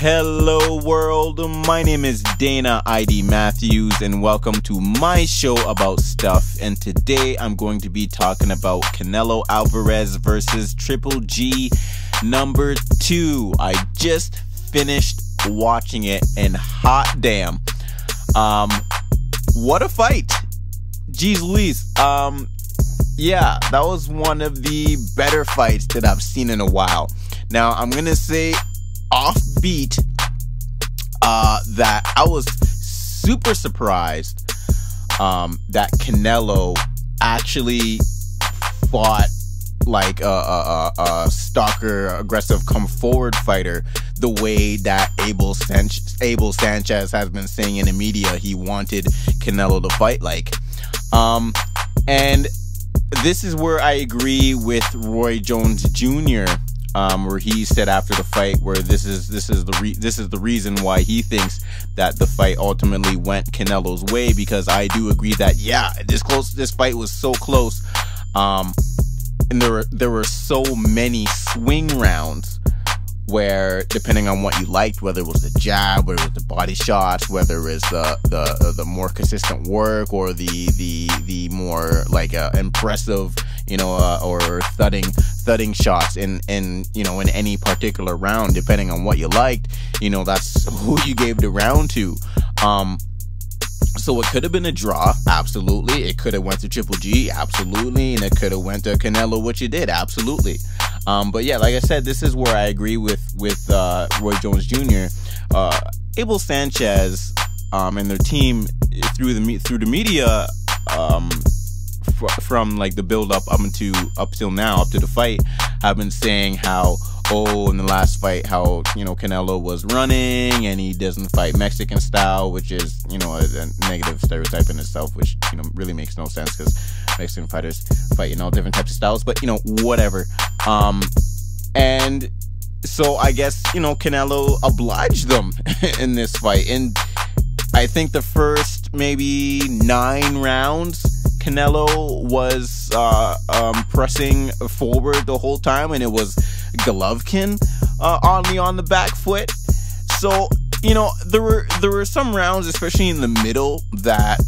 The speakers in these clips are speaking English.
Hello world, my name is Dana ID Matthews and welcome to my show about stuff, and today I'm going to be talking about Canelo Alvarez versus Triple G number 2. I just finished watching it and hot damn, what a fight. Jeez Louise. Yeah, that was one of the better fights that I've seen in a while. Now I'm gonna say offbeat that I was super surprised that Canelo actually fought like a stalker, aggressive, come forward fighter, the way that Abel Sanchez has been saying in the media he wanted Canelo to fight like. And this is where I agree with Roy Jones Jr., where he said after the fight, where this is the reason why he thinks that the fight ultimately went Canelo's way, because I do agree that this fight was so close, and there were so many swing rounds where, depending on what you liked, whether it was the jab, whether it was the body shots, whether it was the more consistent work, or the more like impressive, or thudding shots in any particular round, depending on what you liked, that's who you gave the round to. So it could have been a draw, absolutely. It could have went to Triple G, absolutely, and it could have went to Canelo, which it did, absolutely. But yeah, like I said, this is where I agree with Roy Jones Jr. Abel Sanchez and their team through the media, from like the build up till now, up to the fight, have been saying how, in the last fight, how Canelo was running and he doesn't fight Mexican style, which is a negative stereotype in itself, which really makes no sense, because Mexican fighters fight different types of styles, but whatever. And so I guess Canelo obliged them in this fight, and I think the first maybe 9 rounds Canelo was pressing forward the whole time, and it was Golovkin on the back foot. So there were some rounds, especially in the middle, that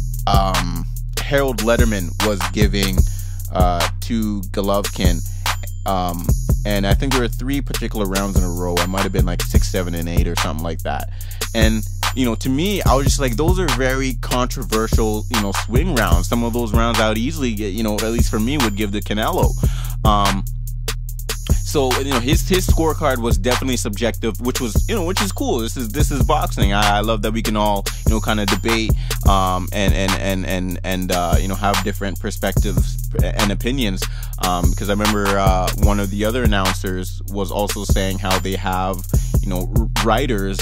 Harold Letterman was giving to Golovkin, and I think there were 3 particular rounds in a row. It might have been like 6, 7, and 8 or something like that. And to me, I was just like, those are very controversial, swing rounds. Some of those rounds I would easily get, at least for me, would give to Canelo. So his scorecard was definitely subjective, which is cool. This is boxing. I love that we can all kind of debate and have different perspectives and opinions. Because I remember one of the other announcers was also saying how they have writers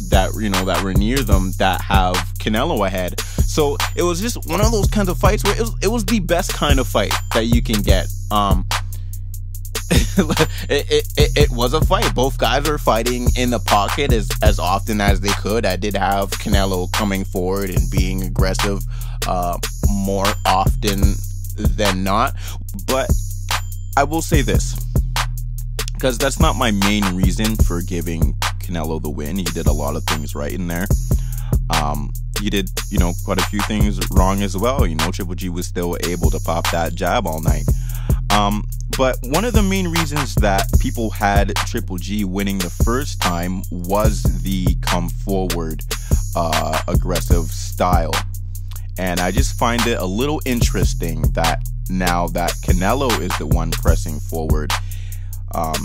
that that were near them that have Canelo ahead. So it was just one of those kinds of fights where it was the best kind of fight that you can get. It was a fight. Both guys were fighting in the pocket as often as they could. I did have Canelo coming forward and being aggressive more often than not. But I will say this, because that's not my main reason for giving Canelo the win. He did a lot of things right in there. He did quite a few things wrong as well. Triple G was still able to pop that jab all night. But one of the main reasons that people had Triple G winning the first time was the come forward aggressive style. And I just find it a little interesting that now that Canelo is the one pressing forward,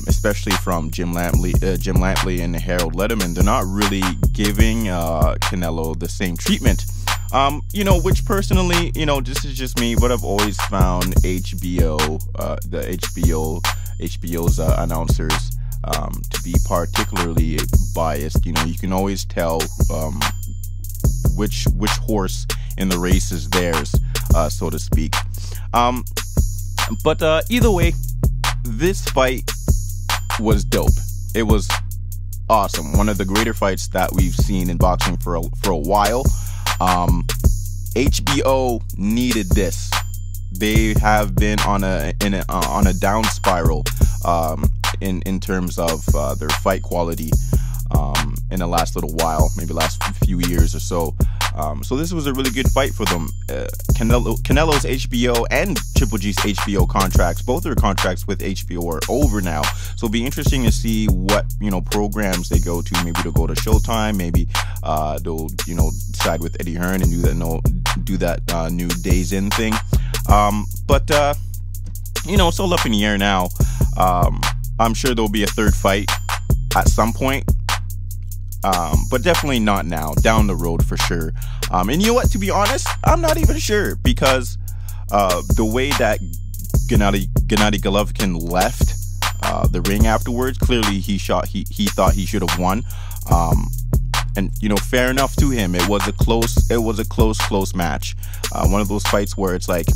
especially from Jim Lampley and Harold Letterman, they're not really giving Canelo the same treatment. Which personally, this is just me, but I've always found HBO's announcers to be particularly biased. You can always tell which horse in the race is theirs, so to speak. But either way, this fight was dope. It was awesome. One of the greater fights that we've seen in boxing for a while. HBO needed this. They have been on a down spiral in terms of their fight quality. in the last little while, maybe last few years or so. So this was a really good fight for them. Canelo's HBO and Triple G's HBO contracts, both their contracts with HBO are over now. So it'll be interesting to see what, programs they go to. Maybe they'll go to Showtime. Maybe they'll, decide with Eddie Hearn and do that new Days In thing. But it's all up in the air now. I'm sure there'll be a third fight at some point. But definitely not now, down the road for sure. And you know what, to be honest, I'm not even sure, because the way that Gennady Golovkin left the ring afterwards, clearly he thought he should have won. And fair enough to him. It was a close match. One of those fights where it's like,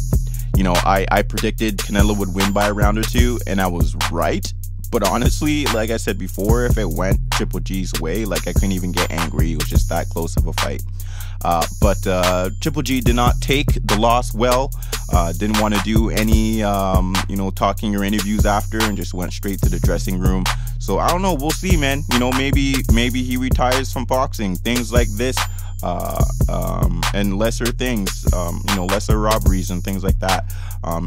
I predicted Canelo would win by a round or two, and I was right. But honestly, like I said before, if it went Triple G's way, like, I couldn't even get angry. It was just that close of a fight. But Triple G did not take the loss well. Didn't want to do any, talking or interviews after, and just went straight to the dressing room. So I don't know. We'll see, man. Maybe he retires from boxing. Things like this, and lesser things, lesser robberies and things like that,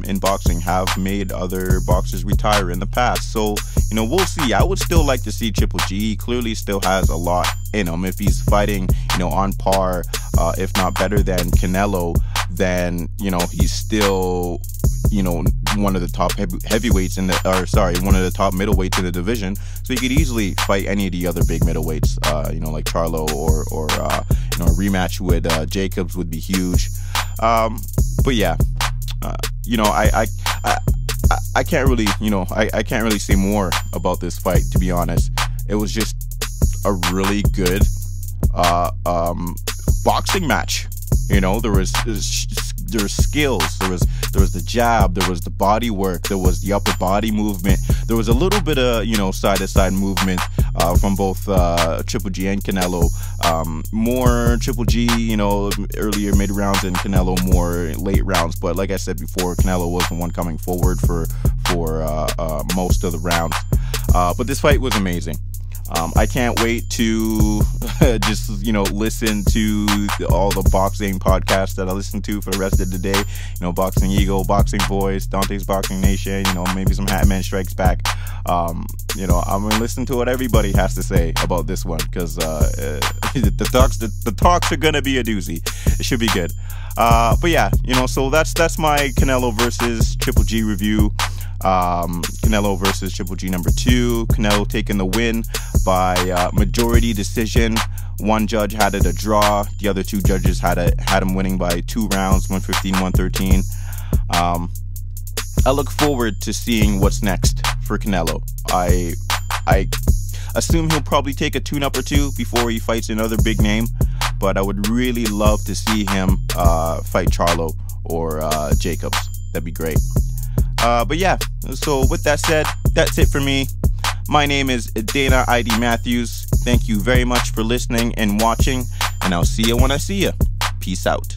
in boxing have made other boxers retire in the past. So, we'll see. I would still like to see Triple G. He clearly still has a lot in him. If he's fighting, on par, if not better than Canelo, then, he's still, one of the top heavyweights one of the top middleweights in the division. So he could easily fight any of the other big middleweights, like Charlo, or a rematch with Jacobs would be huge. But yeah, I can't really, I can't really say more about this fight, to be honest. It was just a really good boxing match. There was skills, there was the jab, there was the body work, there was the upper body movement, there was a little bit of side to side movement from both Triple G and Canelo. More Triple G, earlier mid rounds, and Canelo more late rounds. But like I said before, Canelo was the one coming forward for most of the rounds. But this fight was amazing. I can't wait to just, listen to all the boxing podcasts that I listen to for the rest of the day. Boxing Eagle, Boxing Voice, Dante's Boxing Nation, maybe some Hatman Strikes Back. I'm going to listen to what everybody has to say about this one, because the talks are going to be a doozy. It should be good. But yeah, so that's my Canelo versus Triple G review. Canelo versus Triple G number 2. Canelo taking the win by majority decision. One judge had it a draw. The other two judges had him winning by 2 rounds, 115-113. I look forward to seeing what's next for Canelo. I assume he'll probably take a tune-up or two before he fights another big name, but I would really love to see him fight Charlo or Jacobs. That'd be great. But yeah, so with that said, that's it for me. My name is Dana ID Matthews. Thank you very much for listening and watching, and I'll see you when I see you. Peace out.